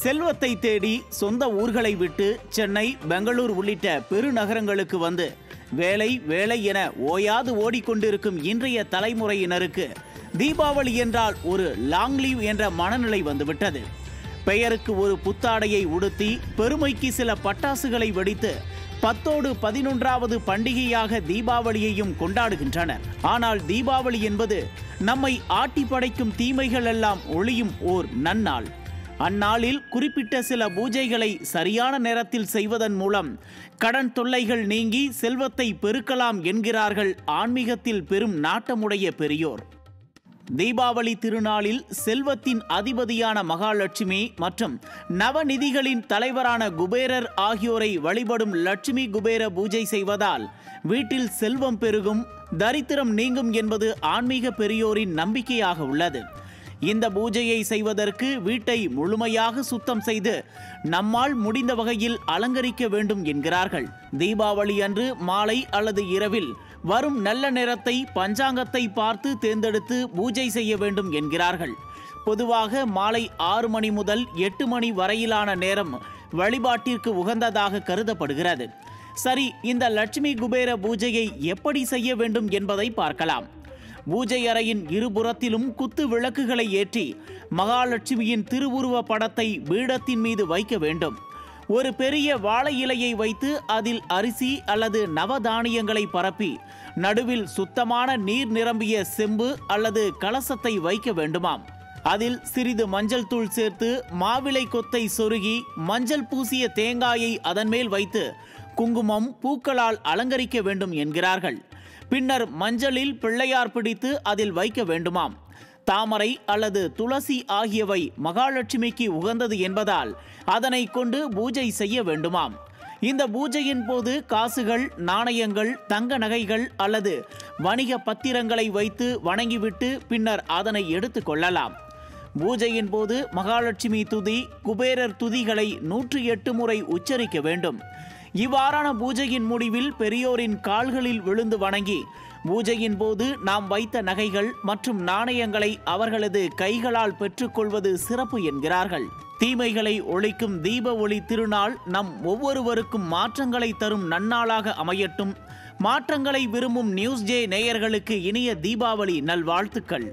செல்வத்தை தேடி சொந்த ஊர்களை விட்டு சென்னை, பெங்களூர் உள்ளிட்ட பெருநகரங்களுக்கு வந்து வேலை வேலை என ஓயாது ஓடிக்கொண்டிருக்கும் இன்றைய தலைமுறையினருக்கு தீபாவளி என்றால் ஒரு லாங் லீவ் என்ற மனநிலை வந்துவிட்டது. பெயருக்கு ஒரு புத்தாடையை உடுத்தி பெருமைக்கு சில பட்டாசுகளை வெடித்து 10ஓடு 11வது பண்டிகையாக தீபாவளியையும் கொண்டாடுகின்றனர். ஆனால் தீபாவளி என்பது நம்மை ஆட்டி படைக்கும் தீமைகள் எல்லாம் ஒளியும் ஓர் நன்னாள். அந்நாளில் குறிப்பிட்ட சில பூஜைகளை சரியான நேரத்தில் செய்வதன் மூலம் கடன் தொல்லைகள் நீங்கி செல்வத்தை பெருக்கலாம் என்கிறார்கள் ஆன்மீகத்தில் பெரும் நாட்டமுடைய பெரியோர். தீபாவளி திருநாளில் செல்வத்தின் அதிபதியான மகாலட்சுமி மற்றும் நவநிதிகளின் தலைவரான குபேரர் ஆகியோரை வழிபடும் லட்சுமி குபேர பூஜை செய்வதால் வீட்டில் செல்வம் பெருகும், தரித்திரம் நீங்கும் என்பது ஆன்மீக பெரியோரின் நம்பிக்கையாக உள்ளது. இந்த பூஜையை செய்வதற்கு வீட்டை முழுமையாக சுத்தம் செய்து நம்மால் முடிந்த வகையில் அலங்கரிக்க வேண்டும் என்கிறார்கள். தீபாவளி அன்று மாலை அல்லது இரவில் வரும் நல்ல நேரத்தை பஞ்சாங்கத்தை பார்த்து தேர்ந்தெடுத்து பூஜை செய்ய வேண்டும் என்கிறார்கள். பொதுவாக மாலை 6 மணி முதல் 8 மணி வரையிலான நேரம் வழிபாட்டிற்கு உகந்ததாக கருதப்படுகிறது. சரி, இந்த லட்சுமி குபேர பூஜையை எப்படி செய்ய வேண்டும் என்பதை பார்க்கலாம். பூஜை அறையின் இருபுறத்திலும் குத்து விளக்குகளை ஏற்றி மகாலட்சுமியின் திருவுருவ படத்தை பீடத்தின் மீது வைக்க வேண்டும். ஒரு பெரிய வாழை இலையை வைத்து அதில் அரிசி அல்லது நவதானியங்களை பரப்பி நடுவில் சுத்தமான நீர் நிரம்பிய செம்பு அல்லது கலசத்தை வைக்க வேண்டுமாம். அதில் சிறிது மஞ்சள் தூள் சேர்த்து மாவிலை கொத்தை சொருகி மஞ்சள் பூசிய தேங்காயை அதன் மேல் வைத்து குங்குமம், பூக்களால் அலங்கரிக்க வேண்டும் என்கிறார்கள். பின்னர் மஞ்சளில் பிள்ளையார் பிடித்து அதில் வைக்க வேண்டுமாம். தாமரை அல்லது துளசி ஆகியவை மகாலட்சுமிக்கு உகந்தது என்பதால் அதனை கொண்டு பூஜை செய்ய வேண்டுமாம். இந்த பூஜையின் போது காசுகள், நாணயங்கள், தங்க நகைகள் அல்லது வணிக பத்திரங்களை வைத்து வணங்கிவிட்டு பின்னர் அதனை எடுத்து கொள்ளலாம். பூஜையின் போது மகாலட்சுமி துதி, குபேரர் துதிகளை 108 முறை உச்சரிக்க வேண்டும். இவ்வாறான பூஜையின் முடிவில் பெரியோரின் கால்களில் விழுந்து வணங்கி பூஜையின் போது நாம் வைத்த நகைகள் மற்றும் நாணயங்களை அவர்களது கைகளால் பெற்றுக்கொள்வது சிறப்பு என்கிறார்கள். தீமைகளை ஒழிக்கும் தீப ஒளி திருநாள் நம் ஒவ்வொருவருக்கும் மாற்றங்களை தரும் நன்னாளாக அமையட்டும். மாற்றங்களை விரும்பும் நியூஸ் ஜே நேயர்களுக்கு இனிய தீபாவளி நல்வாழ்த்துக்கள்.